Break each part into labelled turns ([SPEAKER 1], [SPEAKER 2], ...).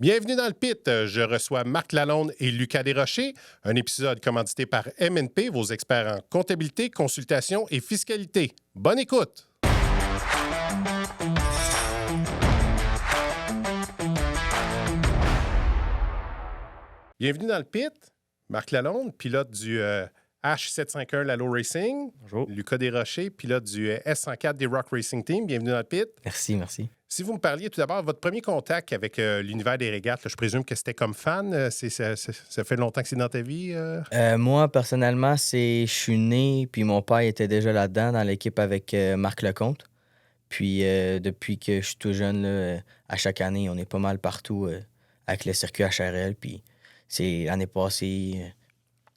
[SPEAKER 1] Bienvenue dans le pit. Je reçois Marc Lalonde et Lucas Desrochers. Un épisode commandité par MNP, vos experts en comptabilité, consultation et fiscalité. Bonne écoute! Bienvenue dans le pit. Marc Lalonde, pilote du H751 Lalo Racing.
[SPEAKER 2] Bonjour.
[SPEAKER 1] Lucas Desrochers, pilote du S104 des Rock Racing Team. Bienvenue dans le pit.
[SPEAKER 2] Merci.
[SPEAKER 1] Si vous me parliez tout d'abord, votre premier contact avec l'univers des régates, là, je présume que c'était comme fan. Ça fait longtemps que c'est dans ta vie?
[SPEAKER 2] Moi, personnellement, je suis né, puis mon père était déjà là-dedans, dans l'équipe avec Marc Lecomte. Puis depuis que je suis tout jeune, là, à chaque année, on est pas mal partout avec le circuit HRL. Puis c'est l'année passée,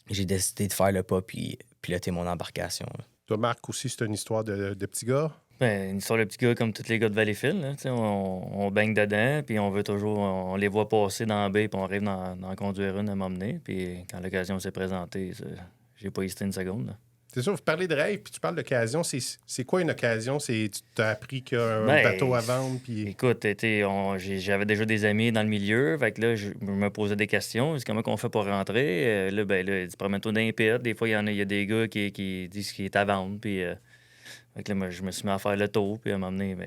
[SPEAKER 2] j'ai décidé de faire le pas puis piloter mon embarcation. Là.
[SPEAKER 1] Toi, Marc, aussi, c'est une histoire de petit gars?
[SPEAKER 3] Ben, une histoire de petit gars comme tous les gars de Valleyfield. Là, on baigne dedans, puis on veut toujours... On les voit passer dans la baie, puis on rêve d'en conduire une à m'emmener. Puis quand l'occasion s'est présentée, j'ai pas hésité une seconde. Là.
[SPEAKER 1] C'est sûr, vous parlez de rêve, puis tu parles d'occasion. C'est quoi une occasion? Tu t'as appris qu'il y a un bateau à vendre, puis...
[SPEAKER 3] Écoute, j'avais déjà des amis dans le milieu, fait que là, je me posais des questions. Comment on fait pour rentrer? Là, il dit, promène-toi dans les pits. Des fois, il y a des gars qui disent qu'il est à vendre, puis... Fait que là, moi, je me suis mis à faire le tour, puis à m'emmener,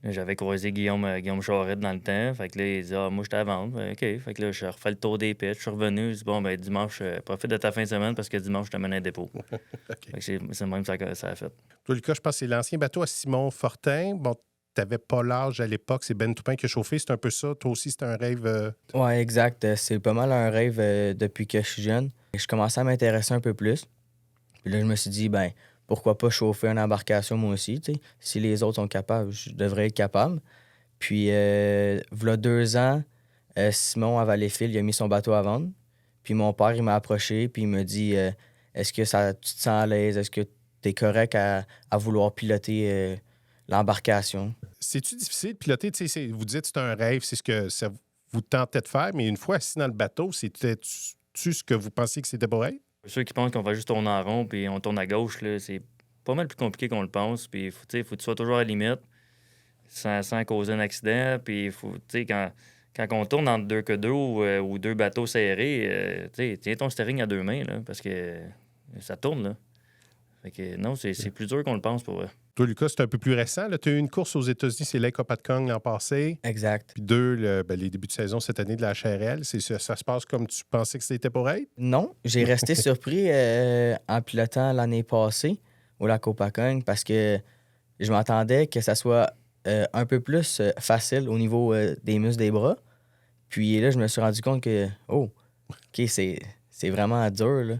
[SPEAKER 3] j'avais croisé Guillaume Charette dans le temps. Fait que là, il dit, moi, j'étais à vendre. OK. Fait que là, je refais le tour des pits. Je suis revenu. Je dis, bon, dimanche, profite de ta fin de semaine parce que dimanche, je te mène un dépôt.
[SPEAKER 1] Okay.
[SPEAKER 3] Fait que c'est même ça que ça a fait.
[SPEAKER 1] Toi, Lucas, je pense que c'est l'ancien bateau à Simon Fortin. Bon, t'avais pas l'âge à l'époque. C'est Ben Toupin qui a chauffé. C'est un peu ça. Toi aussi, c'était un rêve...
[SPEAKER 2] Ouais, exact. C'est pas mal un rêve depuis que je suis jeune. Je commençais à m'intéresser un peu plus. Puis là, je me suis dit, pourquoi pas chauffer une embarcation moi aussi, tu sais. Si les autres sont capables, je devrais être capable. Puis, v'là 2 ans, Simon, à Valleyfield, il a mis son bateau à vendre. Puis mon père, il m'a approché, puis il m'a dit, est-ce que tu te sens à l'aise? Est-ce que tu es correct à vouloir piloter l'embarcation?
[SPEAKER 1] C'est-tu difficile de piloter? Vous dites que c'est un rêve, c'est ce que ça vous tentait de faire, mais une fois assis dans le bateau, c'était-tu ce que vous pensiez que c'était pour être?
[SPEAKER 3] Ceux qui pensent qu'on va juste tourner en rond puis on tourne à gauche, là, c'est pas mal plus compliqué qu'on le pense. Puis il faut que tu sois toujours à la limite sans causer un accident. Puis quand on tourne entre deux que deux ou deux bateaux serrés, tiens ton steering à 2 mains là, parce que ça tourne. Là. Fait que non, c'est plus dur qu'on le pense pour vrai.
[SPEAKER 1] Toi, Lucas, c'est un peu plus récent. Tu as eu une course aux États-Unis, c'est Lake Hopatcong l'an passé.
[SPEAKER 2] Exact.
[SPEAKER 1] Puis 2, les débuts de saison cette année de la HRL. Ça se passe comme tu pensais que c'était pour être?
[SPEAKER 2] Non, j'ai resté surpris en pilotant l'année passée au lac Hopatcong parce que je m'attendais que ça soit un peu plus facile au niveau des muscles des bras. Puis là, je me suis rendu compte que, OK, c'est vraiment dur, là.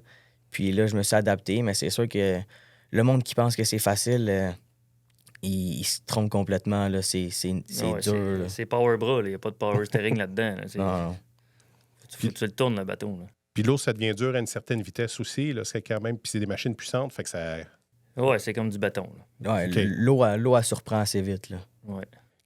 [SPEAKER 2] Puis là, je me suis adapté, mais c'est sûr que le monde qui pense que c'est facile, il se trompe complètement, là. C'est dur, là.
[SPEAKER 3] C'est power bras, il n'y a pas de power steering là-dedans. Là.
[SPEAKER 2] Non.
[SPEAKER 3] Faut que tu le tournes, le bateau. Là.
[SPEAKER 1] Puis l'eau, ça devient dur à une certaine vitesse aussi. Là, c'est quand même... Puis c'est des machines puissantes, fait que ça...
[SPEAKER 3] Ouais, c'est comme du bâton. Là.
[SPEAKER 2] Ouais,
[SPEAKER 1] Okay.
[SPEAKER 2] L'eau, elle surprend assez vite, là.
[SPEAKER 3] Ouais.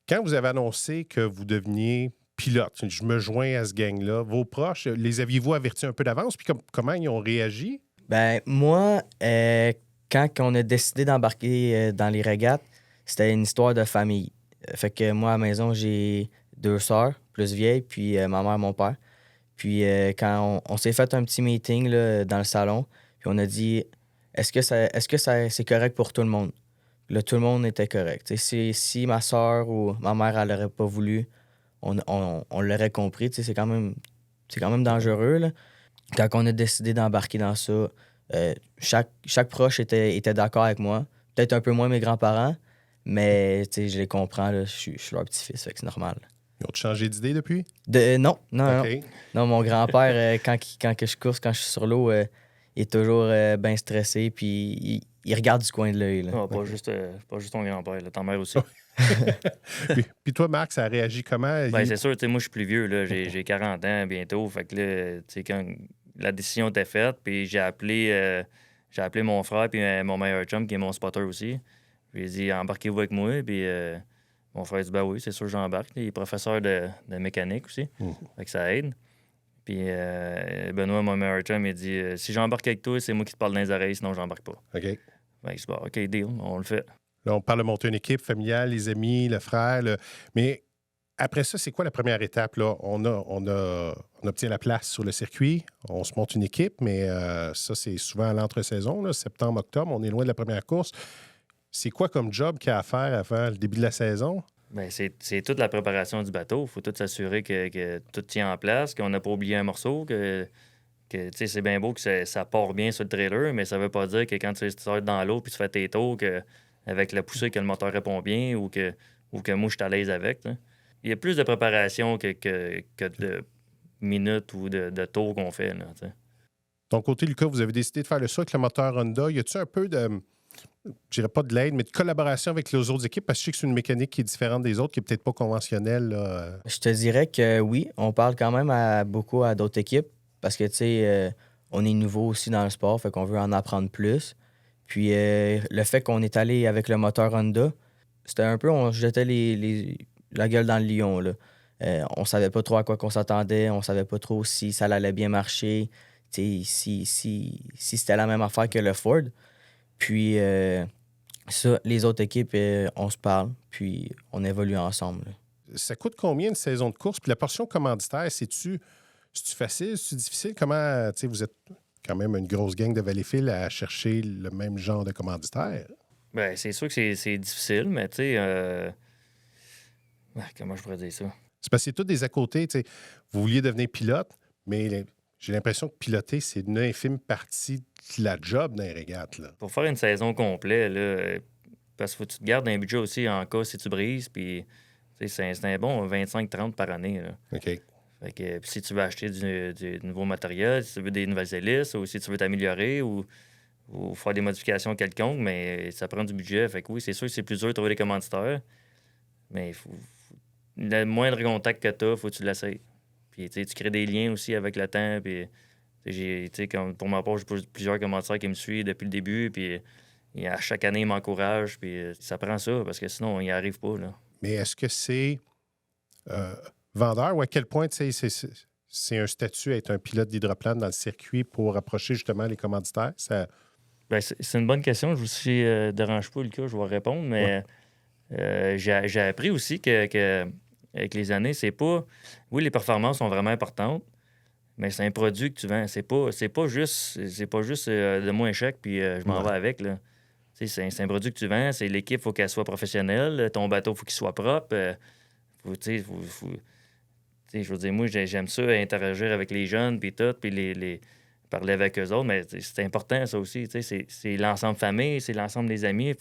[SPEAKER 1] Quand vous avez annoncé que vous deveniez pilote, je me joins à ce gang-là, vos proches, les aviez-vous avertis un peu d'avance? Puis comment ils ont réagi?
[SPEAKER 2] Moi, quand on a décidé d'embarquer dans les régates, c'était une histoire de famille. Fait que moi, à la maison, j'ai 2 sœurs, plus vieilles, puis ma mère, mon père. Puis quand on s'est fait un petit meeting là, dans le salon, puis on a dit est-ce que c'est correct pour tout le monde? Là, tout le monde était correct. Si ma soeur ou ma mère, elle n'aurait pas voulu, on l'aurait compris. C'est quand même dangereux. Là. Quand on a décidé d'embarquer dans ça, chaque proche était d'accord avec moi. Peut-être un peu moins mes grands-parents, mais je les comprends. Là, je suis leur petit-fils, fait que c'est normal.
[SPEAKER 1] Ils ont changé d'idée depuis?
[SPEAKER 2] Non.
[SPEAKER 1] Okay.
[SPEAKER 2] Non, mon grand-père, quand je course, quand je suis sur l'eau, il est toujours bien stressé, puis il regarde du coin de l'œil.
[SPEAKER 3] Non, pas juste ton grand-père, là, ta mère aussi.
[SPEAKER 1] puis toi, Marc, ça a réagi comment?
[SPEAKER 3] C'est sûr, moi, je suis plus vieux. Là, j'ai 40 ans bientôt. Fait que là, quand la décision était faite, puis j'ai appelé mon frère puis mon meilleur chum, qui est mon spotter aussi. J'ai dit, embarquez-vous avec moi. Puis mon frère dit, oui, c'est sûr, j'embarque. Il est professeur de mécanique aussi. Fait que ça aide. Puis Benoît, mon meilleur chum, il dit, si j'embarque avec toi, c'est moi qui te parle dans les oreilles, sinon j'embarque pas.
[SPEAKER 1] OK.
[SPEAKER 3] Fait que je dis, OK, deal, on le fait.
[SPEAKER 1] Là, on parle de monter une équipe familiale, les amis, le frère. Mais Après ça, c'est quoi la première étape? Là? On obtient la place sur le circuit, on se monte une équipe, mais ça, c'est souvent à l'entre-saison, là, septembre, octobre, on est loin de la première course. C'est quoi comme job qu'il y a à faire avant le début de la saison?
[SPEAKER 3] Ben, c'est toute la préparation du bateau. Il faut tout s'assurer que tout tient en place, qu'on n'a pas oublié un morceau, que tu sais, c'est bien beau que ça part bien sur le trailer, mais ça veut pas dire que quand tu sors dans l'eau puis tu fais tes tours, avec la poussée, que le moteur répond bien ou que moi, je suis à l'aise avec. T'sais. Il y a plus de préparation que de minutes ou de tours qu'on fait. Là, t'sais.
[SPEAKER 1] Ton côté, Lucas, vous avez décidé de faire le saut avec le moteur Honda. Y a-t-il un peu de, je dirais pas de l'aide, mais de collaboration avec les autres équipes? Parce que je sais que c'est une mécanique qui est différente des autres, qui est peut-être pas conventionnelle. Là.
[SPEAKER 2] Je te dirais que oui, on parle quand même beaucoup à d'autres équipes parce que, tu sais, on est nouveau aussi dans le sport, fait qu'on veut en apprendre plus. Puis le fait qu'on est allé avec le moteur Honda, c'était un peu, on jetait la gueule dans le lion, là. On savait pas trop à quoi qu'on s'attendait, on savait pas trop si ça allait bien marcher, tu sais, si c'était la même affaire que le Ford. Puis ça, les autres équipes, on se parle, puis on évolue ensemble, là.
[SPEAKER 1] Ça coûte combien une saison de course? Puis la portion commanditaire, c'est-tu facile, c'est-tu difficile? Comment, tu sais, vous êtes quand même une grosse gang de Valleyfield à chercher le même genre de commanditaire?
[SPEAKER 3] Ben, c'est sûr que c'est difficile, mais tu sais, comment je pourrais dire ça?
[SPEAKER 1] C'est parce que c'est tous des à côté. Tu sais, vous vouliez devenir pilote, mais j'ai l'impression que piloter, c'est une infime partie de la job dans les régates. Là.
[SPEAKER 3] Pour faire une saison complète, là, parce qu'il faut que tu te gardes un budget aussi en cas si tu brises, puis c'est un bon 25-30 par année. Là.
[SPEAKER 1] OK.
[SPEAKER 3] Fait que, puis si tu veux acheter du nouveau matériel, si tu veux des nouvelles hélices, ou si tu veux t'améliorer, ou faire des modifications quelconques, mais ça prend du budget. Fait que oui, c'est sûr que c'est plus dur de trouver des commanditaires, mais le moindre contact que tu as, faut que tu l'essayes. Puis tu crées des liens aussi avec le temps, puis comme pour ma part, j'ai plusieurs commanditaires qui me suivent depuis le début, puis à chaque année, ils m'encouragent, puis ça prend ça, parce que sinon, on n'y arrive pas, là.
[SPEAKER 1] Mais est-ce que c'est vendeur ou à quel point c'est un statut être un pilote d'hydroplane dans le circuit pour approcher justement les commanditaires? Ça...
[SPEAKER 3] Ben, c'est une bonne question. Je vous dérange pas, Lucas, je vais répondre, mais j'ai appris aussi que avec les années, c'est pas... Oui, les performances sont vraiment importantes, mais c'est un produit que tu vends. C'est pas juste de moi un chèque puis je m'en vais avec, là. C'est un produit que tu vends, c'est l'équipe, il faut qu'elle soit professionnelle, ton bateau, il faut qu'il soit propre. Je veux dire, moi, j'aime ça, interagir avec les jeunes, puis tout, puis parler avec eux autres, mais c'est important, ça aussi. C'est l'ensemble famille, c'est l'ensemble des amis.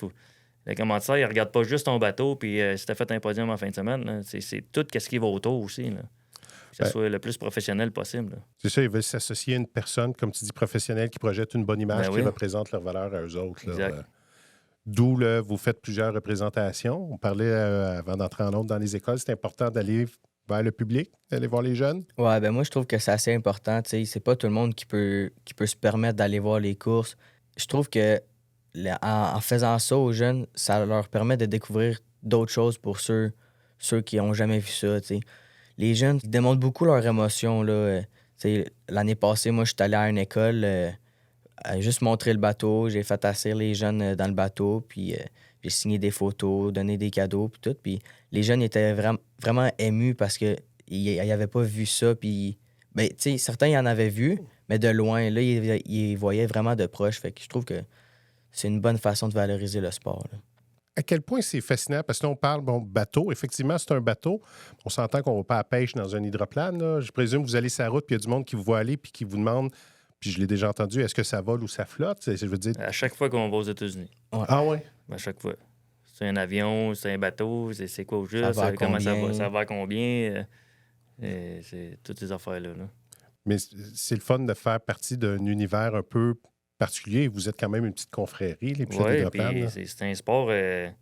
[SPEAKER 3] Le commanditaire, il ne regarde pas juste ton bateau, puis si tu as fait un podium en fin de semaine, là, c'est tout ce qui va autour aussi. Là. Que ça soit le plus professionnel possible. Là.
[SPEAKER 1] C'est ça, ils veulent s'associer à une personne, comme tu dis, professionnelle, qui projette une bonne image, qui représente leur valeur à eux autres. Là.
[SPEAKER 3] Exact.
[SPEAKER 1] D'où vous faites plusieurs représentations. On parlait avant d'entrer en ondes dans les écoles, c'est important d'aller vers le public, d'aller voir les jeunes.
[SPEAKER 2] Ouais, ben moi, je trouve que c'est assez important. Tu sais, c'est pas tout le monde qui peut se permettre d'aller voir les courses. Je trouve que en faisant ça aux jeunes, ça leur permet de découvrir d'autres choses pour ceux qui n'ont jamais vu ça. Tu sais. Les jeunes, ils démontrent beaucoup leurs émotions. Là. Tu sais, l'année passée, moi, je suis allé à une école à juste montrer le bateau. J'ai fait asseoir les jeunes dans le bateau, puis j'ai signé des photos, donné des cadeaux, puis tout. Puis les jeunes étaient vraiment émus parce qu'ils n'avaient pas vu ça. Puis, ben, tu sais, certains y en avaient vu, mais de loin. Là, ils voyaient vraiment de proche. Fait que je trouve que c'est une bonne façon de valoriser le sport. Là.
[SPEAKER 1] À quel point c'est fascinant, parce que là, on parle, bateau. Effectivement, c'est un bateau. On s'entend qu'on ne va pas à la pêche dans un hydroplane. Là. Je présume que vous allez sur la route, puis il y a du monde qui vous voit aller, puis qui vous demande, puis je l'ai déjà entendu, est-ce que ça vole ou ça flotte? Je veux dire...
[SPEAKER 3] À chaque fois qu'on va aux États-unis.
[SPEAKER 2] Ouais.
[SPEAKER 1] Ah ouais?
[SPEAKER 3] À chaque fois. C'est un avion, c'est un bateau, c'est quoi au juste, comment ça va à combien. C'est toutes ces affaires-là. Là.
[SPEAKER 1] Mais c'est le fun de faire partie d'un univers un peu particulier. Vous êtes quand même une petite confrérie, les pilotes d'hydroplane.
[SPEAKER 3] Oui, c'est un sport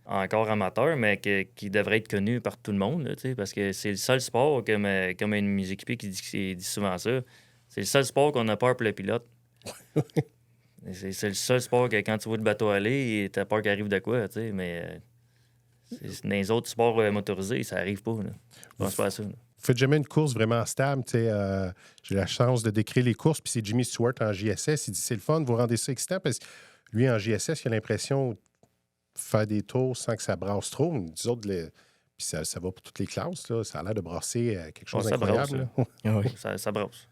[SPEAKER 3] encore amateur, mais qui devrait être connu par tout le monde, là, parce que c'est le seul sport, comme un de mes équipiers qui dit souvent ça, c'est le seul sport qu'on a peur pour le pilote. c'est le seul sport que quand tu vois le bateau aller, t'as peur qu'il arrive de quoi, mais dans les autres sports motorisés, ça arrive pas. Là. Je pense pas à ça. Là.
[SPEAKER 1] Vous faites jamais une course vraiment stable. J'ai la chance de décrire les courses, puis c'est Jimmy Stewart en JSS. Il dit c'est le fun, vous rendez ça excitant, parce que lui, en JSS, il a l'impression de faire des tours sans que ça brasse trop. Nous autres, puis Puis ça va pour toutes les classes. Là. Ça a l'air de brasser quelque chose
[SPEAKER 3] ça
[SPEAKER 1] d'incroyable.
[SPEAKER 3] brasse,
[SPEAKER 1] là.
[SPEAKER 2] Oui.
[SPEAKER 3] Ça brosse.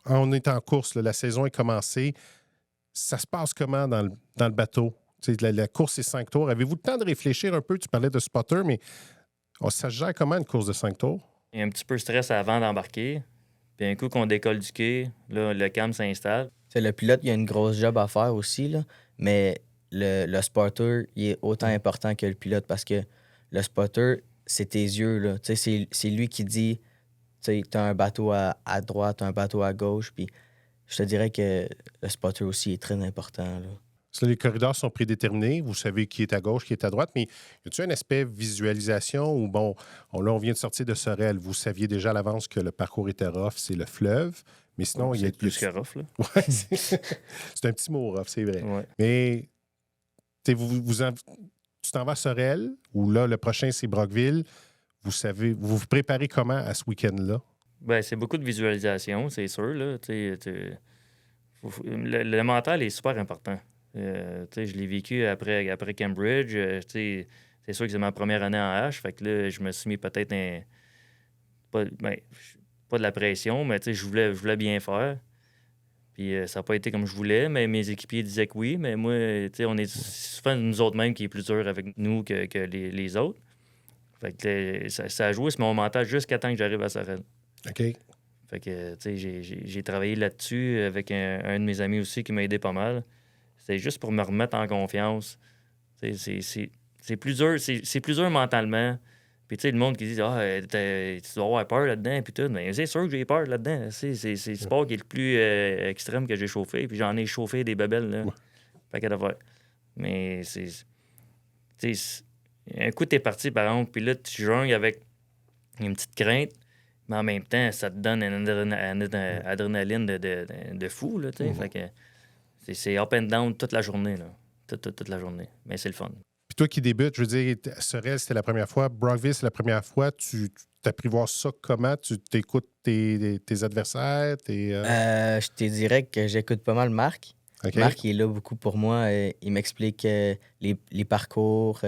[SPEAKER 1] On est en course, là, la saison est commencée. Ça se passe comment dans le bateau? La course, c'est 5 tours. Avez-vous le temps de réfléchir un peu? Tu parlais de spotter, mais ça se gère comment une course de 5 tours?
[SPEAKER 3] Il y a un petit peu de stress avant d'embarquer. Puis un coup qu'on décolle du quai, là, le calme s'installe.
[SPEAKER 2] T'sais, le pilote, il y a une grosse job à faire aussi, là, mais le spotter, il est autant important que le pilote parce que le spotter, c'est tes yeux. Là. C'est lui qui dit tu as un bateau à droite, un bateau à gauche. Puis je te dirais que le spotter aussi est très important. Là.
[SPEAKER 1] Ça, les corridors sont prédéterminés. Vous savez qui est à gauche, qui est à droite. Mais y a-t-il un aspect visualisation où, bon, là, on vient de sortir de Sorel. Vous saviez déjà à l'avance que le parcours était rough, c'est le fleuve. Mais sinon, il y a
[SPEAKER 3] plus que rough, là.
[SPEAKER 1] Ouais, c'est un petit mot rough, c'est vrai.
[SPEAKER 3] Ouais.
[SPEAKER 1] Mais tu t'en vas à Sorel, ou là, le prochain, c'est Brockville. Vous savez, vous vous préparez comment à ce week-end-là?
[SPEAKER 3] Ben, c'est beaucoup de visualisation, c'est sûr. Là. Le mental est super important. Je l'ai vécu après Cambridge. C'est sûr que c'est ma première année en H. Fait que là, je me suis mis peut-être pas de la pression, mais je voulais bien faire. Puis ça n'a pas été comme je voulais, mais mes équipiers disaient que oui. Mais moi, on est souvent nous autres mêmes qui est plus dur avec nous que les autres. Fait que ça a joué sur mon mental jusqu'à temps que j'arrive à Sorel.
[SPEAKER 1] OK.
[SPEAKER 3] Fait que, j'ai travaillé là-dessus avec un de mes amis aussi qui m'a aidé pas mal. C'était juste pour me remettre en confiance. C'est plus dur, c'est plus dur mentalement. Puis, le monde qui dit « Ah, tu dois avoir peur là-dedans. » Puis tout. Mais c'est sûr que j'ai peur là-dedans. C'est le sport qui est le plus extrême que j'ai chauffé. Puis j'en ai chauffé des babelles, là. Paquet d'affaires. Mais un coup, t'es parti, par exemple, puis là, tu jongles avec une petite crainte. Mais en même temps, ça te donne une adrénaline de fou, là, tu sais. Fait que c'est up and down toute la journée, là. Toute la journée. Mais c'est le fun.
[SPEAKER 1] Puis toi qui débutes, je veux dire, Sorel, c'était la première fois. Brockville, c'est la première fois. Tu t'apprivoises ça comment? Tu t'écoutes tes adversaires?
[SPEAKER 2] Je te dirais que j'écoute pas mal Marc.
[SPEAKER 1] OK.
[SPEAKER 2] Marc, il est là beaucoup pour moi. Il m'explique les parcours,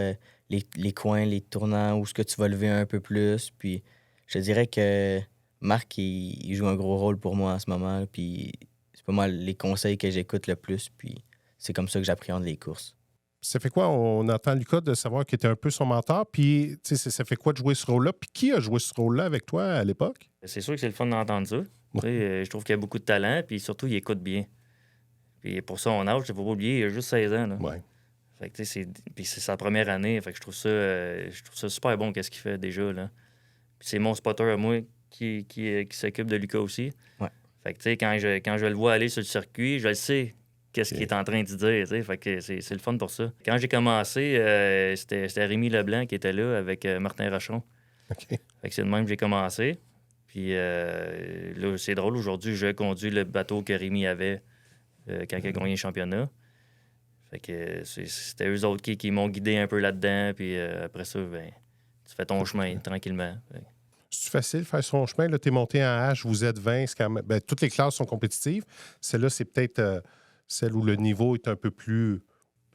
[SPEAKER 2] les coins, les tournants, où est-ce que tu vas lever un peu plus. Puis je te dirais que Marc, il joue un gros rôle pour moi en ce moment. Puis c'est pas mal les conseils que j'écoute le plus. Puis c'est comme ça que j'appréhende les courses.
[SPEAKER 1] Ça fait quoi? On entend Lucas de savoir qu'il était un peu son mentor. Puis ça fait quoi de jouer ce rôle-là? Puis qui a joué ce rôle-là avec toi à l'époque?
[SPEAKER 3] C'est sûr que c'est le fun d'entendre ça. Je trouve qu'il a beaucoup de talent. Puis surtout, il écoute bien. Puis pour ça, on âge, il ne faut pas oublier, il a juste 16 ans. Là.
[SPEAKER 1] Ouais.
[SPEAKER 3] Fait que, puis c'est sa première année. Fait que je trouve ça super bon qu'est-ce qu'il fait déjà. Là. Puis c'est mon spotter à moi qui s'occupe de Lucas aussi.
[SPEAKER 2] Ouais.
[SPEAKER 3] Fait que quand je le vois aller sur le circuit, je le sais qu'est-ce qu'il est en train de dire. Fait que c'est le fun pour ça. Quand j'ai commencé, c'était Rémi Leblanc qui était là avec Martin Rochon.
[SPEAKER 1] OK.
[SPEAKER 3] Fait que c'est de même que j'ai commencé. Puis là, c'est drôle, aujourd'hui, je conduis le bateau que Rémi avait quand il a gagné le championnat. Fait que c'était eux autres qui m'ont guidé un peu là-dedans. Puis après ça, ben, tu fais ton chemin tranquillement.
[SPEAKER 1] C'est facile de faire son chemin. Là, tu es monté en H, vous êtes 20. C'est quand même... toutes les classes sont compétitives. Celle-là, c'est peut-être celle où le niveau est un peu plus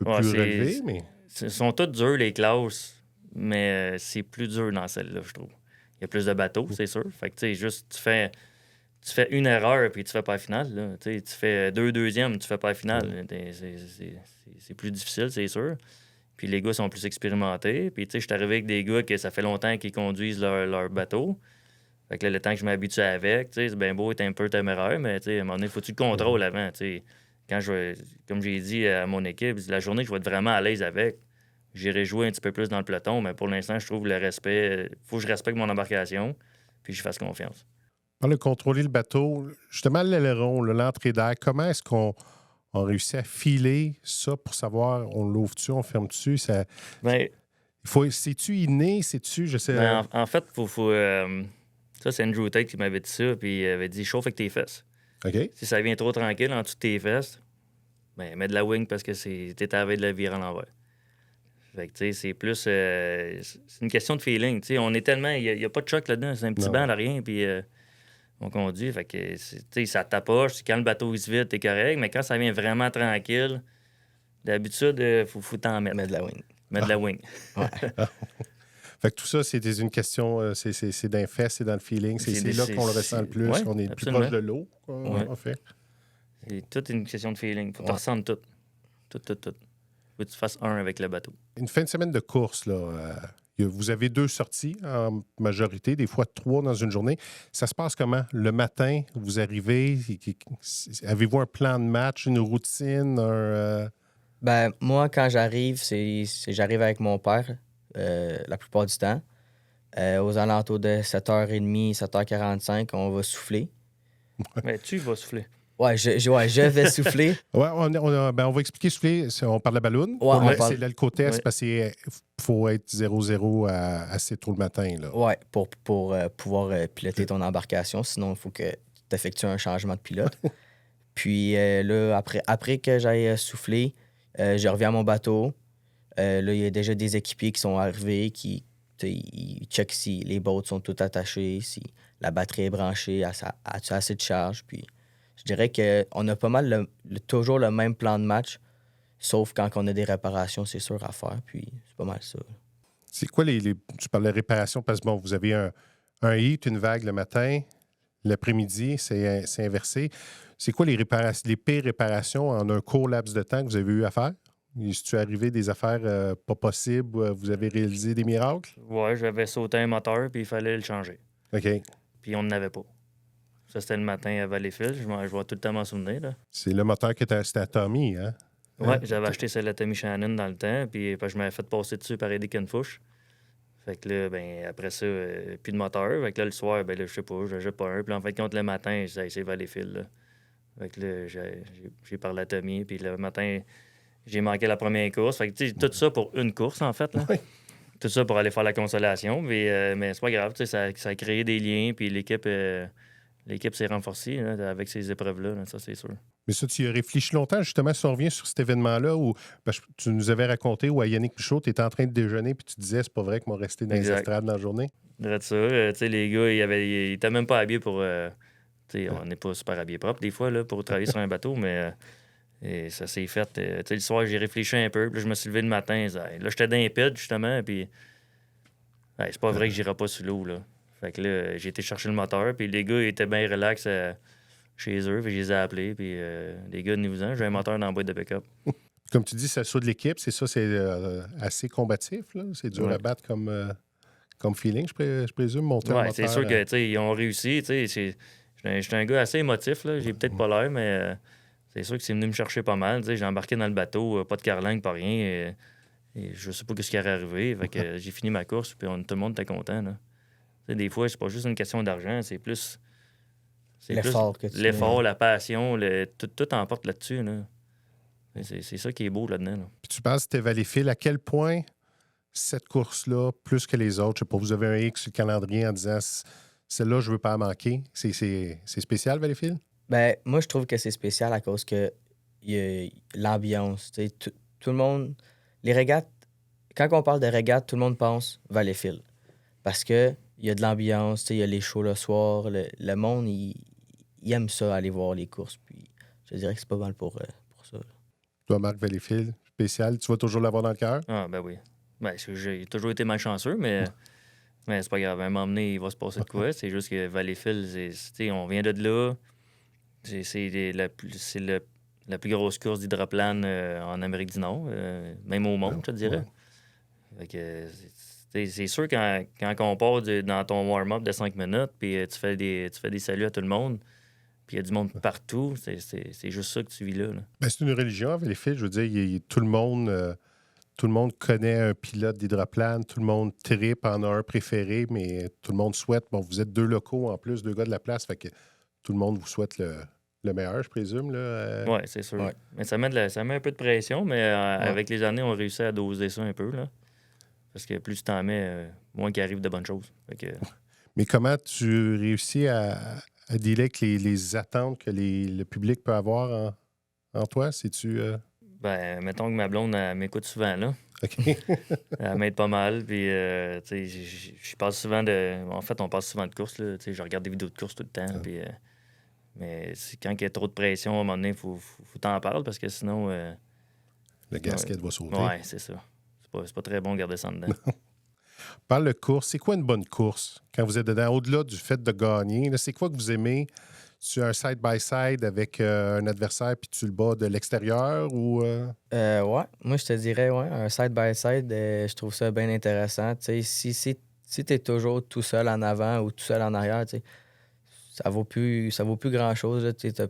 [SPEAKER 1] relevé. Mais...
[SPEAKER 3] Ils sont toutes dures, les classes, mais c'est plus dur dans celle-là, je trouve. Il y a plus de bateaux, c'est sûr. Fait que, tu sais, juste, tu fais une erreur puis tu fais pas la finale. Là. Tu fais 2 deuxièmes, tu fais pas la finale. C'est plus difficile, c'est sûr. Puis les gars sont plus expérimentés. Puis, tu sais, je suis arrivé avec des gars que ça fait longtemps qu'ils conduisent leur bateau. Fait que là, le temps que je m'habitue avec, tu sais, c'est bien beau être un peu téméraire, mais, tu sais, à un moment donné, faut que tu le contrôles avant, tu sais. Comme j'ai dit à mon équipe, la journée, je vais être vraiment à l'aise avec. J'irai jouer un petit peu plus dans le peloton, mais pour l'instant, je trouve le respect. Faut que je respecte mon embarcation, puis je fasse confiance.
[SPEAKER 1] Par le contrôler le bateau, justement, l'aileron, l'entrée d'air, comment est-ce qu'on réussit à filer ça pour savoir, on l'ouvre-tu, on ferme-tu? Ça...
[SPEAKER 3] Ben,
[SPEAKER 1] c'est-tu inné? C'est-tu, je sais...
[SPEAKER 3] en fait, faut ça, c'est Andrew Tate qui m'avait dit ça, puis il avait dit « chauffe avec tes fesses ».
[SPEAKER 1] OK.
[SPEAKER 3] Si ça vient trop tranquille en dessous de tes fesses, ben, mets de la wing parce que t'es à la veille de la virer à l'envers. Fait que, tu sais, c'est plus... c'est une question de feeling, tu sais. On est tellement... Il n'y a pas de choc là-dedans. C'est un petit banc à rien, puis on conduit. Fait que, tu sais, ça tapoche. Quand le bateau il se vide, t'es correct. Mais quand ça vient vraiment tranquille, d'habitude, faut t'en mettre.
[SPEAKER 2] Mettre de la wing.
[SPEAKER 3] Mettre de la wing.
[SPEAKER 2] Ouais.
[SPEAKER 1] Fait que tout ça, c'est une question, c'est d'un fait, c'est dans le feeling. C'est là qu'on le ressent le plus,
[SPEAKER 3] ouais,
[SPEAKER 1] qu'on est le plus
[SPEAKER 3] absolument.
[SPEAKER 1] proche de l'eau,
[SPEAKER 3] Ouais.
[SPEAKER 1] en fait.
[SPEAKER 3] C'est toute une question de feeling. Faut que tu
[SPEAKER 2] Ouais.
[SPEAKER 3] ressentes tout. Tout. Faut que tu fasses un avec le bateau.
[SPEAKER 1] Une fin de semaine de course, là, vous avez 2 sorties en majorité, des fois 3 dans une journée. Ça se passe comment? Le matin, vous arrivez, avez-vous un plan de match, une routine,
[SPEAKER 2] Ben, moi, quand j'arrive, j'arrive avec mon père la plupart du temps. Aux alentours de 7h30, 7h45, on va souffler.
[SPEAKER 3] Mais tu vas souffler.
[SPEAKER 2] Ouais, je vais souffler.
[SPEAKER 1] Ouais, on va expliquer souffler. On parle de ballon.
[SPEAKER 2] Ouais,
[SPEAKER 1] C'est l'alcotest
[SPEAKER 3] Ouais.
[SPEAKER 1] parce qu'il faut être 0-0 assez tôt le matin. Là.
[SPEAKER 2] Ouais, pour pouvoir piloter ton embarcation. Sinon, il faut que tu effectues un changement de pilote. Puis là, après que j'aille souffler, je reviens à mon bateau. Là, il y a déjà des équipiers qui sont arrivés ils checkent si les boats sont toutes attachées, si la batterie est branchée, as-tu assez de charge. Puis je dirais qu'on a pas mal toujours le même plan de match, sauf quand on a des réparations, c'est sûr, à faire. Puis c'est pas mal ça.
[SPEAKER 1] C'est quoi tu parles de réparation parce que bon, vous avez un heat, une vague le matin, l'après-midi, c'est inversé. C'est quoi les pires réparations en un court laps de temps que vous avez eu à faire? Est-ce arrivé des affaires pas possibles où vous avez réalisé des miracles?
[SPEAKER 3] Ouais, j'avais sauté un moteur, puis il fallait le changer.
[SPEAKER 1] OK.
[SPEAKER 3] Puis on n'avait pas. Ça, c'était le matin à Valleyfield. Je vais tout le temps m'en souvenir. Là.
[SPEAKER 1] C'est le moteur qui était à Tommy, hein?
[SPEAKER 3] Ouais, j'avais acheté celle de Tommy Shannon dans le temps, puis je m'avais fait passer dessus par Eddie Kenfush. Fait que là, ben, après ça, plus de moteur. Fait que là, le soir, ben là, je sais pas, j'ai pas un. Puis en fait, contre le matin, je disais, c'est Valleyfield, là. Fait que là, j'ai parlé à Tommy, puis le matin, j'ai manqué la première course. Fait que, tu sais, tout ça pour une course, en fait, là.
[SPEAKER 1] Oui.
[SPEAKER 3] Tout ça pour aller faire la consolation. Mais c'est pas grave, tu sais, ça a créé des liens, puis l'équipe s'est renforcée là, avec ces épreuves-là, là, ça, c'est sûr.
[SPEAKER 1] Mais ça, tu y as réfléchi longtemps, justement, si on revient sur cet événement-là où tu nous avais raconté où à Yannick Pichot, tu étais en train de déjeuner puis tu disais, c'est pas vrai qu'ils m'ont resté dans les
[SPEAKER 3] Exact.
[SPEAKER 1] estrades dans la journée.
[SPEAKER 3] Direct ça. Tu sais, les gars, ils étaient même pas habillés pour. Tu sais, on n'est pas super habillés propres des fois là, pour travailler sur un bateau, mais et ça s'est fait. Tu sais, le soir, j'ai réfléchi un peu, puis là, je me suis levé le matin. Là, j'étais dans les pits, justement, puis c'est pas vrai que j'irai pas sous l'eau, là. Fait que là, j'ai été chercher le moteur, puis les gars, ils étaient bien relax chez eux, puis je les ai appelés, puis les gars, venez-vous-en, j'ai un moteur dans la boîte de pick-up.
[SPEAKER 1] Comme tu dis, ça saute de l'équipe, c'est assez combatif, là. C'est dur
[SPEAKER 3] Ouais.
[SPEAKER 1] à battre comme feeling, je présume, monter un
[SPEAKER 3] Ouais,
[SPEAKER 1] moteur.
[SPEAKER 3] c'est sûr que, tu sais, ils ont réussi, tu sais. J'étais un gars assez émotif, là. J'ai peut-être pas l'air, mais c'est sûr que c'est venu me chercher pas mal. Tu sais, j'ai embarqué dans le bateau, pas de carlingue, pas rien. Et je sais pas ce qui aurait arrivé. Fait que j'ai fini ma course, puis tout le monde était content, là. Tu sais, des fois, c'est pas juste une question d'argent, c'est plus...
[SPEAKER 2] L'effort que tu
[SPEAKER 3] l'effort,
[SPEAKER 2] mets.
[SPEAKER 3] la passion, tout emporte là-dessus, là. C'est ça qui est beau là-dedans, là.
[SPEAKER 1] Puis tu penses que c'était Valleyfield, à quel point cette course-là, plus que les autres, je sais pas, vous avez un X sur le calendrier en disant celle-là, je veux pas la manquer. C'est spécial, Valleyfield?
[SPEAKER 2] Ben, moi, je trouve que c'est spécial à cause que il y a l'ambiance. Tu sais, tout le monde. Les régates, quand on parle de régates, tout le monde pense Valleyfield. Parce que il y a de l'ambiance, tu sais, il y a les shows le soir. Le monde, il aime ça, aller voir les courses. Puis je dirais que c'est pas mal pour ça. Là.
[SPEAKER 1] Toi, Marc Valleyfield, spécial, tu vas toujours l'avoir dans le cœur?
[SPEAKER 3] Ah, ben oui. Ben, j'ai toujours été malchanceux, mais c'est pas grave. À un moment donné, il va se passer de quoi. C'est juste que Valleyfield, tu sais, on vient de là. C'est la plus grosse course d'hydroplane en Amérique du Nord, même au monde, je te dirais. Fait que, c'est sûr, quand on part dans ton warm-up de 5 minutes, puis tu fais des saluts à tout le monde, puis il y a du monde partout, c'est juste ça que tu vis là.
[SPEAKER 1] Ben, c'est une religion, Valleyfield. Je veux dire, tout le monde connaît un pilote d'hydroplane, tout le monde tripe, en a un préféré, mais tout le monde souhaite. Bon, vous êtes 2 locaux en plus, 2 gars de la place, fait que tout le monde vous souhaite le meilleur, je présume.
[SPEAKER 3] Oui, c'est sûr.
[SPEAKER 2] Ouais.
[SPEAKER 3] Mais ça met un peu de pression, mais avec les années, on réussit à doser ça un peu, là. Parce que plus tu t'en mets, moins qu'il arrive de bonnes choses. Fait que...
[SPEAKER 1] Mais comment tu réussis à dealer avec les attentes que le public peut avoir en toi? C'est-tu...
[SPEAKER 3] Ben, mettons que ma blonde, elle m'écoute souvent, là.
[SPEAKER 1] OK.
[SPEAKER 3] Elle m'aide pas mal, puis, tu sais, je passe souvent de... En fait, on passe souvent de courses, là. Tu sais, je regarde des vidéos de courses tout le temps, puis... mais quand il y a trop de pression, à un moment donné, il faut t'en parler, parce que sinon...
[SPEAKER 1] Le gasket va sauter.
[SPEAKER 3] Ouais, c'est ça. C'est pas très bon de garder ça en dedans.
[SPEAKER 1] Parle de course. C'est quoi une bonne course quand vous êtes dedans? Au-delà du fait de gagner, là, c'est quoi que vous aimez? Tu as un side-by-side avec un adversaire puis tu le bats de l'extérieur ou...
[SPEAKER 2] Ouais, moi je te dirais, ouais, un side-by-side, je trouve ça bien intéressant. Tu sais, si tu es toujours tout seul en avant ou tout seul en arrière, tu sais, ça vaut plus grand-chose. Là. Tu sais,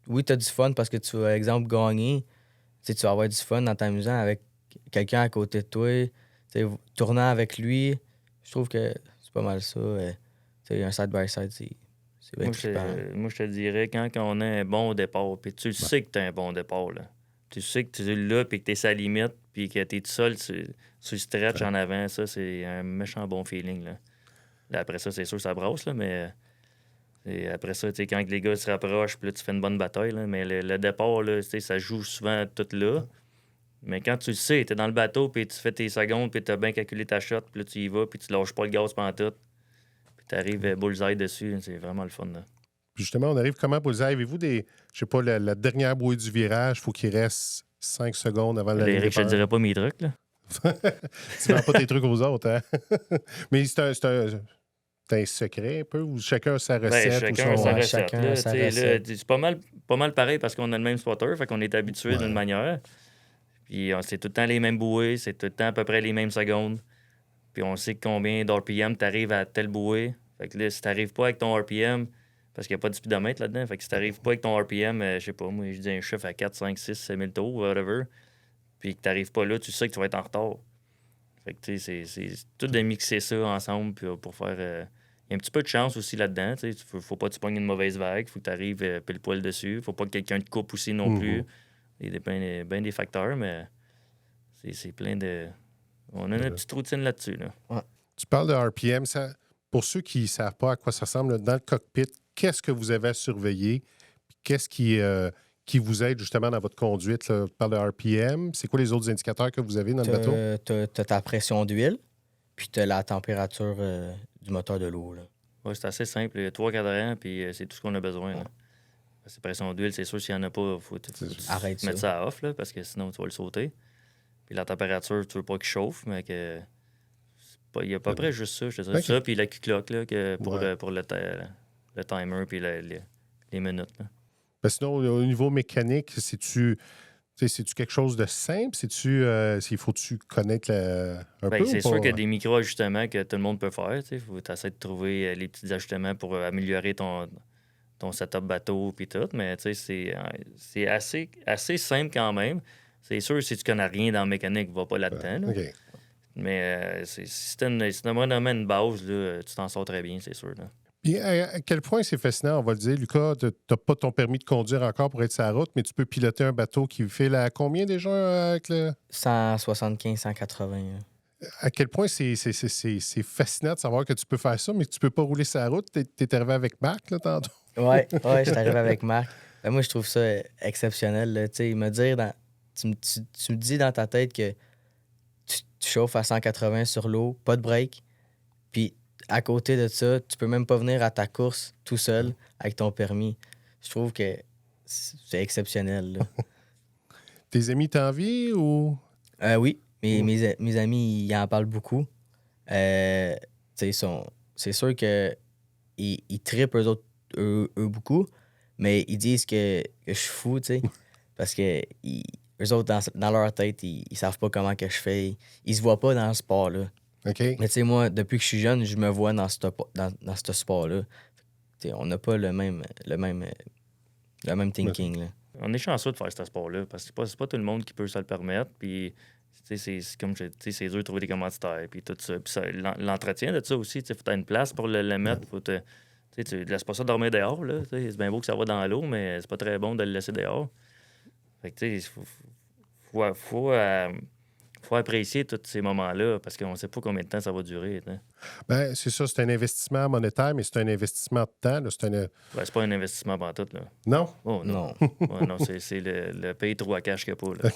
[SPEAKER 2] oui, tu as du fun parce que tu vas, exemple, gagner. Tu sais, tu vas avoir du fun en t'amusant avec quelqu'un à côté de toi, tu sais, tournant avec lui. Je trouve que c'est pas mal ça. Tu sais, un side-by-side, c'est bien trippant.
[SPEAKER 3] Moi, je te dirais, quand on a un bon départ, puis tu le sais que tu as un bon départ, là. Tu sais que tu es là, puis que tu es sa limite, puis que tu es tout seul sur le stretch en avant, ça, c'est un méchant bon feeling, là. Là, après ça, c'est sûr que ça brasse, là, mais et après ça, tu sais, quand les gars se rapprochent, puis là, tu fais une bonne bataille, là, mais le départ, là, tu sais, ça joue souvent tout là. Mais quand tu le sais, tu es dans le bateau, puis tu fais tes secondes, puis tu as bien calculé ta shot, puis là, tu y vas, puis tu lâches pas le gaz pendant tout. Puis tu arrives bullseye dessus, c'est vraiment le fun, là.
[SPEAKER 1] Puis justement, on arrive comment pour le dire? Avez-vous des... Je sais pas, la dernière bouée du virage, il faut qu'il reste 5 secondes avant la ligne
[SPEAKER 3] Eric, je te
[SPEAKER 1] départ.
[SPEAKER 3] dirais pas mes trucs, là.
[SPEAKER 1] Tu vends pas tes trucs aux autres, hein? Mais c'est un secret un peu, où chacun a sa recette.
[SPEAKER 3] Chacun
[SPEAKER 1] ou
[SPEAKER 3] a
[SPEAKER 1] son...
[SPEAKER 3] sa
[SPEAKER 2] Ouais,
[SPEAKER 3] recette.
[SPEAKER 2] chacun
[SPEAKER 3] Là,
[SPEAKER 2] a sa
[SPEAKER 3] tu sais, là,
[SPEAKER 2] recette.
[SPEAKER 3] c'est pas mal pareil parce qu'on a le même spotter, fait qu'on est habitué d'une manière. Puis c'est tout le temps les mêmes bouées, c'est tout le temps à peu près les mêmes secondes. Puis on sait combien d'RPM t'arrives à telle bouée. Fait que là, si t'arrives pas avec ton RPM, parce qu'il n'y a pas de speedomètre là-dedans, fait que si t'arrives pas avec ton RPM, je sais pas, moi, je dis un chiffre à 4, 5, 6, 7 000 tours, whatever, puis que t'arrives pas là, tu sais que tu vas être en retard. Fait que, tu sais, c'est tout de mixer ça ensemble pour faire... Il y a un petit peu de chance aussi là-dedans, tu sais. Faut pas que tu pognes une mauvaise vague, faut que tu arrives pile poil dessus. Faut pas que quelqu'un te coupe aussi non plus. Il y a bien des facteurs, mais c'est plein de... On a une petite routine là-dessus, là.
[SPEAKER 1] Tu parles de RPM. Pour ceux qui ne savent pas à quoi ça ressemble, là, dans le cockpit, qu'est-ce que vous avez à surveiller? Qu'est-ce qui vous aide justement dans votre conduite? Là? Tu parles de RPM. C'est quoi les autres indicateurs que vous avez dans le bateau?
[SPEAKER 2] T'as ta pression d'huile, puis t'as la température du moteur de l'eau. Là.
[SPEAKER 3] Ouais, c'est assez simple. Il y a 3 cadrans, puis c'est tout ce qu'on a besoin, là. Parce que pression d'huile, c'est sûr, s'il n'y en a pas, faut
[SPEAKER 2] Arrête
[SPEAKER 3] mettre ça à off, là, parce que sinon, tu vas le sauter. Puis la température, tu veux pas qu'il chauffe, mais que... Il y a à peu près juste ça, je te dirais.
[SPEAKER 1] OK.
[SPEAKER 3] Ça, puis la Q-Clock, là, pour le timer, puis les minutes, là.
[SPEAKER 1] Ben, sinon, au niveau mécanique, c'est-tu quelque chose de simple? Il faut-tu connaître un peu?
[SPEAKER 3] C'est
[SPEAKER 1] ou
[SPEAKER 3] sûr
[SPEAKER 1] pas?
[SPEAKER 3] qu'il y a des micro-ajustements que tout le monde peut faire. Il faut essayer de trouver les petits ajustements pour améliorer ton setup bateau puis tout. Mais c'est assez simple quand même. C'est sûr, si tu connais rien dans la mécanique, va pas là-dedans. Là.
[SPEAKER 1] OK.
[SPEAKER 3] Mais si tu as vraiment une base, là, tu t'en sors très bien, c'est sûr. Là.
[SPEAKER 1] Puis à quel point c'est fascinant, on va le dire, Lucas, tu n'as pas ton permis de conduire encore pour être sur la route, mais tu peux piloter un bateau qui fait combien déjà avec le...
[SPEAKER 2] 175, 180.
[SPEAKER 1] À quel point c'est fascinant de savoir que tu peux faire ça, mais que tu peux pas rouler sur la route. T'es arrivé avec Marc, là, tantôt.
[SPEAKER 2] Ouais, je suis arrivé avec Marc. Ben, moi, je trouve ça exceptionnel. Là. Tu me dis dans ta tête que tu chauffes à 180 sur l'eau, pas de break, puis à côté de ça, tu peux même pas venir à ta course tout seul avec ton permis. Je trouve que c'est exceptionnel. Là.
[SPEAKER 1] Tes amis t'envient ou...
[SPEAKER 2] Oui, mes amis, ils en parlent beaucoup. C'est sûr que ils trippent eux beaucoup, mais ils disent que je suis fou, tu sais, parce que eux autres, dans leur tête, ils savent pas comment que je fais. Ils se voient pas dans le sport-là.
[SPEAKER 1] OK.
[SPEAKER 2] Mais tu sais, moi, depuis que je suis jeune, je me vois dans ce sport-là. T'sais, on n'a pas le même thinking, là.
[SPEAKER 3] On est chanceux de faire ce sport-là parce que c'est pas tout le monde qui peut se le permettre. Puis, c'est comme je dis, c'est dur de trouver des commanditaires. Puis tout ça. Puis l'entretien de ça aussi, il faut que tu aies une place pour le mettre. Tu ne laisses pas ça dormir dehors. Là, c'est bien beau que ça va dans l'eau, mais c'est pas très bon de le laisser dehors. Fait que, tu sais, faut apprécier tous ces moments-là parce qu'on ne sait pas combien de temps ça va durer. T'sais.
[SPEAKER 1] Ben, c'est ça, c'est un investissement monétaire, mais c'est un investissement de temps. Là.
[SPEAKER 3] C'est pas un investissement pantoute, là.
[SPEAKER 1] Non?
[SPEAKER 3] Oh, non. Ouais, non, c'est le pays trop à cash qu'il n'y a pas. Là.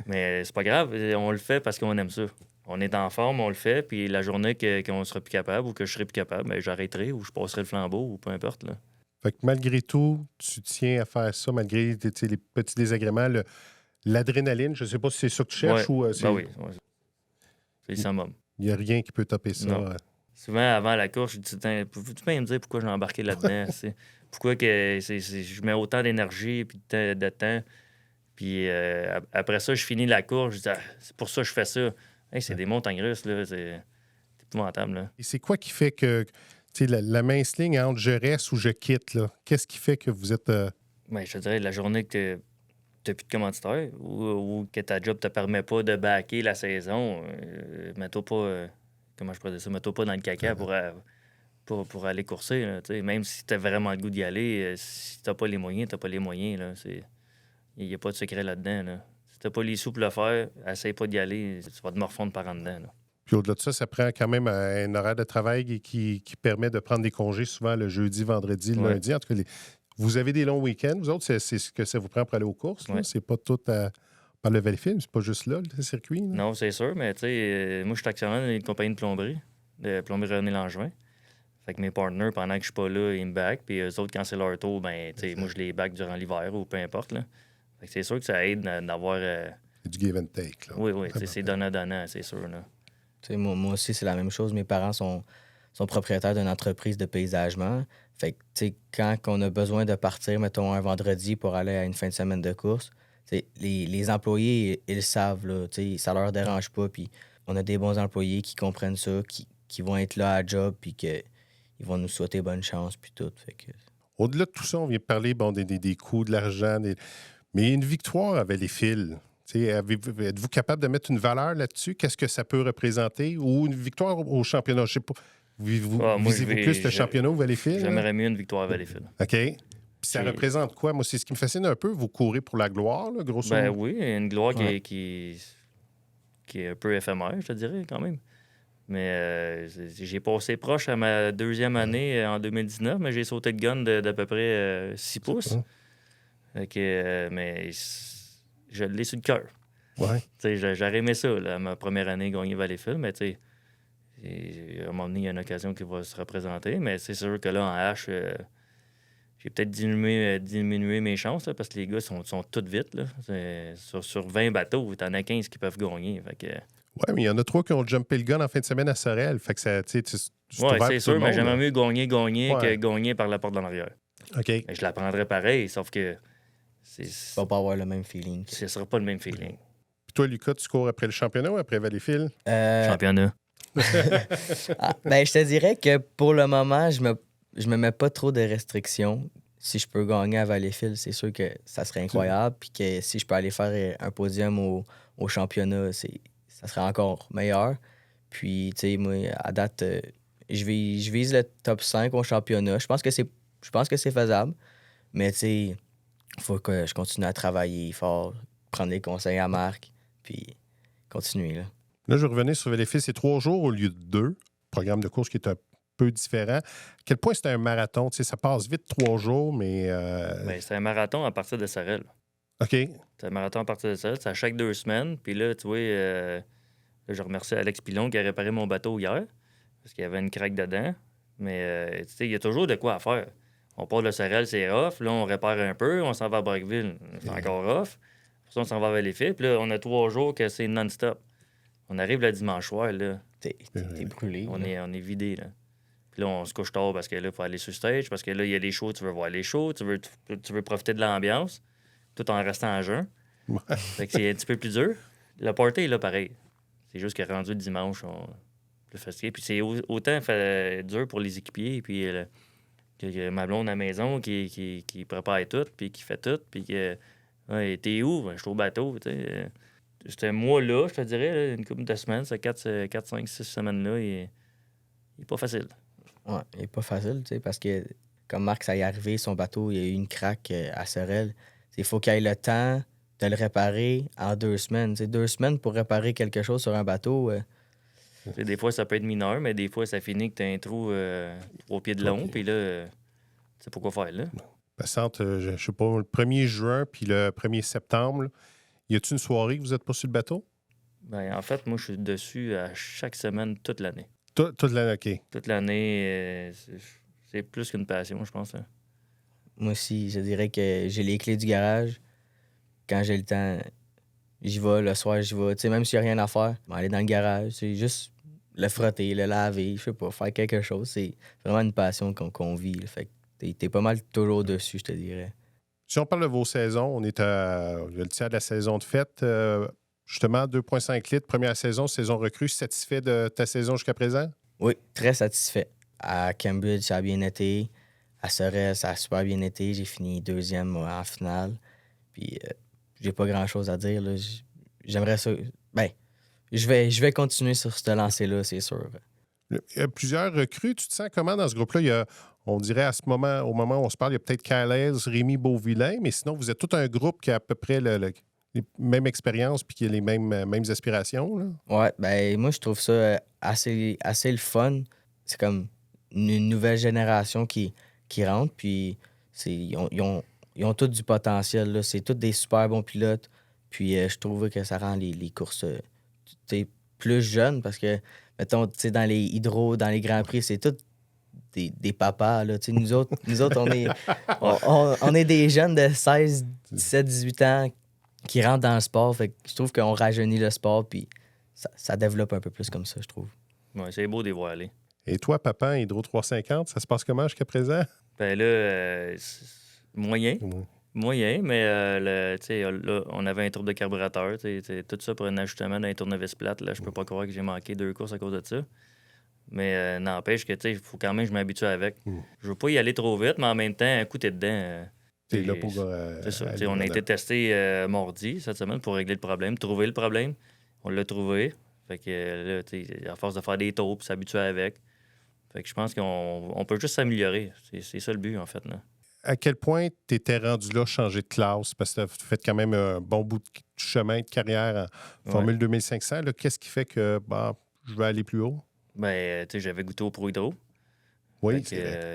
[SPEAKER 3] Mais c'est pas grave, on le fait parce qu'on aime ça. On est en forme, on le fait, puis la journée qu'on sera plus capable ou que je serai plus capable, ben, j'arrêterai ou je passerai le flambeau ou peu importe. Là.
[SPEAKER 1] Fait que malgré tout, tu tiens à faire ça, malgré les petits désagréments, l'adrénaline, je ne sais pas si c'est ça que tu cherches ou...
[SPEAKER 3] Ben oui, c'est le summum.
[SPEAKER 1] Il n'y a rien qui peut topper ça.
[SPEAKER 3] Non. Souvent, avant la course, je dis, peux-tu bien me dire pourquoi j'ai embarqué là-dedans? Pourquoi que je mets autant d'énergie et de temps? Puis après ça, je finis la course, je dis, c'est pour ça que je fais ça. Hey, c'est des montagnes russes, là. C'est épouvantable, là.
[SPEAKER 1] Et c'est quoi qui fait que la mince ligne entre je reste ou je quitte, là? Qu'est-ce qui fait que vous êtes.
[SPEAKER 3] Ben, je te dirais, la journée que tu n'as plus de commanditaire ou que ta job ne te permet pas de backer la saison, mets-toi pas. Comment je pourrais dire ça? Mets-toi pas dans le caca pour aller courser. Là, même si tu as vraiment le goût d'y aller, si tu n'as pas les moyens, tu n'as pas les moyens. Il n'y a pas de secret là-dedans. Là. Si tu n'as pas les sous pour le faire, essaye pas d'y aller, tu vas te morfondre par en dedans. Là.
[SPEAKER 1] Puis au-delà de ça, ça prend quand même un horaire de travail qui permet de prendre des congés souvent le jeudi, vendredi, le lundi. En tout cas, vous avez des longs week-ends. Vous autres, c'est ce que ça vous prend pour aller aux courses.
[SPEAKER 3] Ouais.
[SPEAKER 1] C'est pas tout par le Valleyfield. C'est pas juste là, le circuit. Là.
[SPEAKER 3] Non, c'est sûr, mais tu sais, moi, je suis actionnaire d'une compagnie de plomberie René Langevin. Fait que mes partners, pendant que je suis pas là, ils me back. Puis eux autres, quand c'est leur tour, ben, tu sais, moi, je les back durant l'hiver ou peu importe. Là. Fait que c'est sûr que ça aide d'avoir.
[SPEAKER 1] C'est du give and take. Là.
[SPEAKER 3] Oui, c'est donnant-donnant, c'est sûr. Là.
[SPEAKER 2] Moi aussi, c'est la même chose. Mes parents sont propriétaires d'une entreprise de paysagement. Fait que, tu sais, quand on a besoin de partir, mettons, un vendredi pour aller à une fin de semaine de course, les employés, ils le savent, là, ça leur dérange pas. Puis on a des bons employés qui comprennent ça, qui vont être là à job, puis qu'ils vont nous souhaiter bonne chance, puis tout. Fait que...
[SPEAKER 1] Au-delà de tout ça, on vient de parler des coûts, de l'argent, mais une victoire avec les fils. Êtes-vous capable de mettre une valeur là-dessus? Qu'est-ce que ça peut représenter? Ou une victoire au championnat? Je sais pas. Visez-vous plus le championnat ou Valleyfield?
[SPEAKER 3] J'aimerais mieux une victoire à Valleyfield.
[SPEAKER 1] OK. Puis ça représente quoi? Moi, c'est ce qui me fascine un peu. Vous courez pour la gloire, là, grosso modo?
[SPEAKER 3] Ben oui, une gloire qui est un peu éphémère, je te dirais, quand même. Mais j'ai passé proche à ma deuxième année en 2019, mais j'ai sauté de gun d'à peu près 6 pouces. Mais je l'ai sur le cœur.
[SPEAKER 1] Ouais.
[SPEAKER 3] J'aurais aimé ça, là, ma première année, gagner Valleyfield, mais tu sais, à un moment donné, il y a une occasion qui va se représenter, mais c'est sûr que là, en H, j'ai peut-être diminué mes chances, là, parce que les gars sont tous vite. Là. Sur 20 bateaux, t'en as 15 qui peuvent gagner. Fait que...
[SPEAKER 1] Oui, mais il y en a 3 qui ont jumpé le gun en fin de semaine à Sorel. Fait que ça, tu
[SPEAKER 3] oui, c'est sûr, mais j'aimerais mieux gagner que gagner par la porte de l'arrière.
[SPEAKER 1] OK.
[SPEAKER 3] Mais je la prendrais pareil, sauf que...
[SPEAKER 2] Tu vas pas avoir le même feeling.
[SPEAKER 3] Ce sera pas le même feeling.
[SPEAKER 1] Puis toi, Lucas, tu cours après le championnat ou après Valleyfield?
[SPEAKER 3] Championnat.
[SPEAKER 2] Je te dirais que pour le moment, je me mets pas trop de restrictions. Si je peux gagner à Valleyfield, c'est sûr que ça serait incroyable. Puis que si je peux aller faire un podium au championnat, ça serait encore meilleur. Puis, tu sais, moi, à date, je vise le top 5 au championnat. Je pense que c'est faisable. Mais, tu sais, il faut que je continue à travailler fort, prendre des conseils à Marc, puis continuer, là.
[SPEAKER 1] Là, je revenais sur Valleyfield, c'est 3 jours au lieu de 2. Programme de course qui est un peu différent. À quel point c'était un marathon? Tu sais, ça passe vite 3 jours, mais...
[SPEAKER 3] c'est un marathon à partir de Sorel.
[SPEAKER 1] OK.
[SPEAKER 3] C'est un marathon à partir de Sorel. C'est à chaque 2 semaines. Puis là, tu vois, je remercie Alex Pilon qui a réparé mon bateau hier parce qu'il y avait une craque dedans. Mais, tu sais, il y a toujours de quoi à faire. On part de Sorel, c'est rough. Là, on répare un peu. On s'en va à Brockville. C'est encore rough. Pour ça, on s'en va à Valleyfield. Puis là, on a 3 jours que c'est non-stop. On arrive le dimanche soir, là.
[SPEAKER 2] T'es brûlé.
[SPEAKER 3] On est vidé, là. Puis là, on se couche tard parce que là, il faut aller sur stage. Parce que là, il y a les shows, tu veux voir les shows. Tu veux profiter de l'ambiance, tout en restant à jeun. Fait que c'est un petit peu plus dur. Le party est là, pareil. C'est juste que rendu le dimanche, le fatigué. Puis c'est autant dur pour les équipiers. Puis que ma blonde à la maison qui prépare tout, puis qui fait tout. Puis que, t'es où? Ben, je suis au bateau, tu sais. C'était moi là, je te dirais, là, une couple de semaines, ces 4, 5, 6 semaines-là, il est pas facile.
[SPEAKER 2] Ouais, il est pas facile, tu sais, parce que comme Marc, ça y est arrivé, son bateau, il y a eu une craque à Sorel. Il faut qu'il ait le temps de le réparer en 2 semaines. Tu sais, 2 semaines pour réparer quelque chose sur un bateau.
[SPEAKER 3] Des fois, ça peut être mineur, mais des fois, ça finit que tu as un trou 3 pieds de long, puis là, tu sais pas quoi faire, là.
[SPEAKER 1] Passante, je sais pas, le 1er juin puis le 1er septembre, là, y a-t-il une soirée que vous n'êtes pas sur le bateau?
[SPEAKER 3] Ben, en fait, moi, je suis dessus à chaque semaine, toute l'année.
[SPEAKER 1] Toute l'année, OK.
[SPEAKER 3] Toute l'année, c'est plus qu'une passion, je pense. Hein.
[SPEAKER 2] Moi aussi, je dirais que j'ai les clés du garage. Quand j'ai le temps, j'y vais. Le soir, j'y vais. Tu sais, même s'il n'y a rien à faire, je vais aller dans le garage. C'est juste le frotter, le laver, je sais pas, faire quelque chose. C'est vraiment une passion qu'on vit. Là. Fait que t'es pas mal toujours dessus, je te dirais.
[SPEAKER 1] Si on parle de vos saisons, on est à le tiers de la saison de fête. Justement, 2,5 litres, première saison, saison recrue. Satisfait de ta saison jusqu'à présent?
[SPEAKER 2] Oui, très satisfait. À Cambridge, ça a bien été. À Sorel, ça a super bien été. J'ai fini deuxième en finale. Puis, j'ai pas grand-chose à dire. Là. J'aimerais ça. Ben, je vais continuer sur cette lancée-là, c'est sûr.
[SPEAKER 1] Il y a plusieurs recrues. Tu te sens comment dans ce groupe-là? Il y a, on dirait au moment où on se parle, il y a peut-être Kyle Hayes, Rémi Beauvillain, mais sinon, vous êtes tout un groupe qui a à peu près les mêmes expériences puis qui a les mêmes aspirations. Là.
[SPEAKER 2] Ouais, ben, moi, je trouve ça assez le fun. C'est comme une nouvelle génération qui rentre, puis ils ont tous du potentiel. Là. C'est tous des super bons pilotes. Puis, je trouve que ça rend les courses plus jeunes parce que, mettons, dans les hydros, dans les Grands Prix, c'est tous des papas. Là. Nous autres, on est des jeunes de 16, 17, 18 ans qui rentrent dans le sport. Fait que je trouve qu'on rajeunit le sport, puis ça développe un peu plus comme ça, je trouve.
[SPEAKER 3] Ouais, c'est beau de les voir aller.
[SPEAKER 1] Et toi, papa, Hydro 350, ça se passe comment jusqu'à présent?
[SPEAKER 3] Ben là, moyen.
[SPEAKER 1] Ouais.
[SPEAKER 3] Moyen, mais là, on avait un trouble de carburateur. Tout ça pour un ajustement d'un tournevis plate. Là, je peux pas croire que j'ai manqué 2 courses à cause de ça. Mais n'empêche que il faut quand même que je m'habitue avec. Je veux pas y aller trop vite, mais en même temps, un coup, t'es dedans.
[SPEAKER 1] T'es là pour.
[SPEAKER 3] C'est ça. On a été testé mardi cette semaine pour régler le problème, trouver le problème. On l'a trouvé. Fait que là, à force de faire des tours puis s'habituer avec. Fait que je pense qu'on peut juste s'améliorer. C'est ça le but, en fait. Là.
[SPEAKER 1] À quel point tu étais rendu là, changer de classe? Parce que tu as fait quand même un bon bout de chemin de carrière en Formule 2500. Là, qu'est-ce qui fait que je vais aller plus haut?
[SPEAKER 3] Ben, j'avais goûté au Pro Hydro.
[SPEAKER 1] Oui,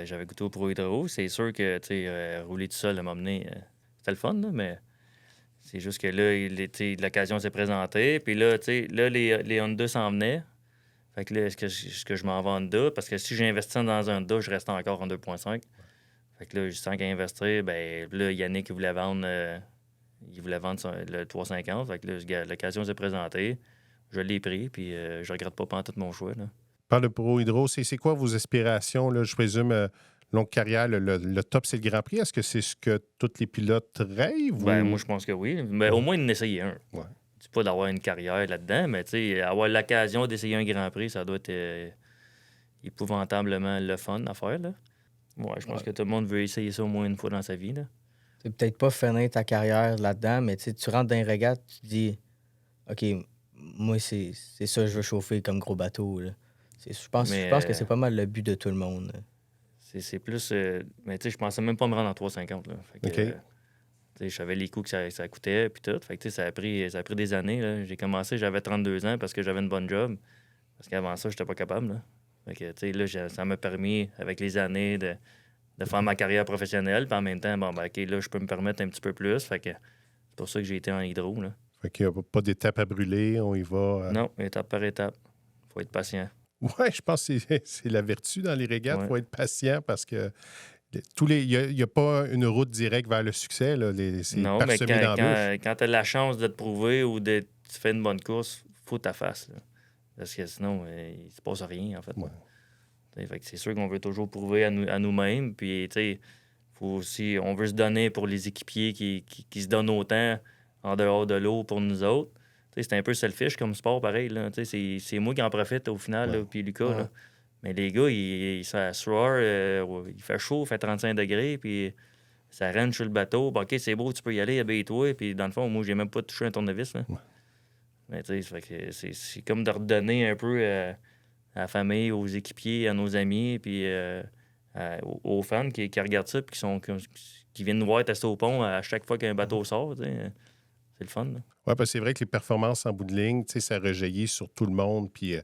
[SPEAKER 3] j'avais goûté au Pro Hydro. C'est sûr que rouler tout seul à m'emmener, c'était le fun, là, mais c'est juste que là, l'occasion s'est présentée. Puis là, les Honda s'en venaient. Fait que là, est-ce que je m'en vais en Honda? Parce que si j'investis dans un Honda, je reste encore en 2.5. Fait que là, je sens qu'à investir, ben là, Yannick, il voulait vendre le 350. Fait que là, l'occasion s'est présentée. Je l'ai pris, puis je regrette pas tout mon choix, là.
[SPEAKER 1] Par le Pro Hydro, c'est quoi vos aspirations? Là? Je présume, longue carrière, le top, c'est le Grand Prix. Est-ce que c'est ce que tous les pilotes rêvent?
[SPEAKER 3] Ben, moi, je pense que oui. Mais au moins, d'en essayer un.
[SPEAKER 1] Ouais.
[SPEAKER 3] C'est pas d'avoir une carrière là-dedans, mais avoir l'occasion d'essayer un Grand Prix, ça doit être épouvantablement le fun à faire, là. Ouais, je pense que tout le monde veut essayer ça au moins une fois dans sa vie, là.
[SPEAKER 2] C'est peut-être pas finir ta carrière là-dedans, mais tu rentres dans une régate, tu te dis, OK, moi, c'est ça que je veux chauffer comme gros bateau. Là. Je pense que c'est pas mal le but de tout le monde.
[SPEAKER 3] C'est plus... mais tu sais, je pensais même pas me rendre en 350, là. Fait que,
[SPEAKER 1] OK.
[SPEAKER 3] je savais les coûts que ça coûtait, puis tout. Fait que, ça a pris des années, là. J'ai commencé, j'avais 32 ans parce que j'avais une bonne job. Parce qu'avant ça, j'étais pas capable, là. Fait que, là, ça m'a permis, avec les années, de faire ma carrière professionnelle. Puis en même temps, OK, là, je peux me permettre un petit peu plus. Fait que c'est pour ça que j'ai été en hydro, là.
[SPEAKER 1] Fait qu'il n'y a pas d'étape à brûler, on y va.
[SPEAKER 3] Non, étape par étape. Faut être patient.
[SPEAKER 1] Oui, je pense que c'est la vertu dans les régates. Il faut être patient parce que il n'y a pas une route directe vers le succès. Là. C'est
[SPEAKER 3] non, mais
[SPEAKER 1] parsemé d'embûches.
[SPEAKER 3] quand tu as la chance de te prouver ou tu fais une bonne course, faut ta face. Là. Parce que sinon, il se passe rien, en fait.
[SPEAKER 1] Ouais.
[SPEAKER 3] Fait que c'est sûr qu'on veut toujours prouver à nous-mêmes. Puis, faut aussi, on veut se donner pour les équipiers qui se donnent autant en dehors de l'eau pour nous autres. C'est un peu selfish comme sport, pareil. Là. C'est moi qui en profite au final, là, puis Lucas.
[SPEAKER 1] Ouais.
[SPEAKER 3] Là. Mais les gars, ils sont à soir, il fait chaud, il fait 35 degrés, puis ça rentre sur le bateau. Bon, OK, c'est beau, tu peux y aller, habille-toi. Puis dans le fond, moi, j'ai même pas touché un tournevis. Là.
[SPEAKER 1] Ouais.
[SPEAKER 3] Mais tu sais, c'est comme de redonner un peu à la famille, aux équipiers, à nos amis, puis aux fans qui regardent ça, puis qui viennent nous voir tester au pont à chaque fois qu'un bateau sort. T'sais. C'est le fun. Oui,
[SPEAKER 1] parce que c'est vrai que les performances en bout de ligne, ça rejaillit sur tout le monde. Puis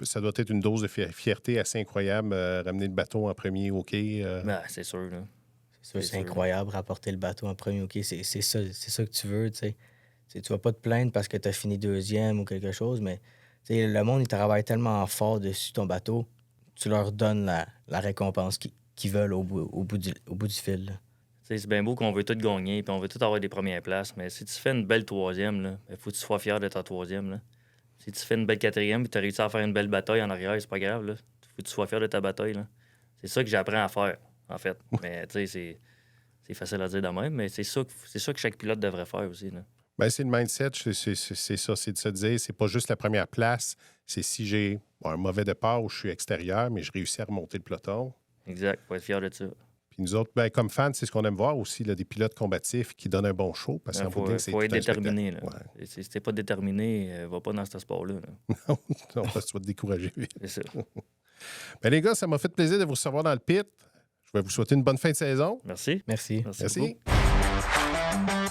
[SPEAKER 1] ça doit être une dose de fierté assez incroyable, ramener le bateau en premier au quai.
[SPEAKER 3] Ben, c'est sûr. Là.
[SPEAKER 2] C'est incroyable, rapporter le bateau en premier. OK, c'est ça que tu veux. Tu vas pas te plaindre parce que tu as fini deuxième ou quelque chose, mais le monde, il travaille tellement fort dessus ton bateau, tu leur donnes la récompense qu'ils veulent au bout du fil. Là.
[SPEAKER 3] C'est bien beau qu'on veut tout gagner puis on veut tout avoir des premières places, mais si tu fais une belle troisième, il faut que tu sois fier de ta troisième. Là. Si tu fais une belle quatrième et tu as réussi à faire une belle bataille en arrière, c'est pas grave. Là. Faut que tu sois fier de ta bataille. Là. C'est ça que j'apprends à faire, en fait. Mais tu sais, c'est facile à dire de même, mais c'est ça que chaque pilote devrait faire aussi. Là.
[SPEAKER 1] Ben, c'est le mindset, c'est ça, c'est de se dire, c'est pas juste la première place, c'est si j'ai un mauvais départ où je suis extérieur, mais je réussis à remonter le peloton.
[SPEAKER 3] Exact, faut être fier de ça.
[SPEAKER 1] Puis nous autres, ben, comme fans, c'est ce qu'on aime voir aussi, là, des pilotes combatifs qui donnent un bon show. Parce
[SPEAKER 3] Il faut être déterminé. Là.
[SPEAKER 1] Ouais.
[SPEAKER 3] Si t'es pas déterminé, va pas dans ce sport-là. Là.
[SPEAKER 1] Non, parce que tu vas te décourager.
[SPEAKER 3] C'est ça.
[SPEAKER 1] Ben, les gars, ça m'a fait plaisir de vous recevoir dans le pit. Je vais vous souhaiter une bonne fin de saison.
[SPEAKER 3] Merci.
[SPEAKER 2] Merci.
[SPEAKER 3] Merci.
[SPEAKER 1] Merci.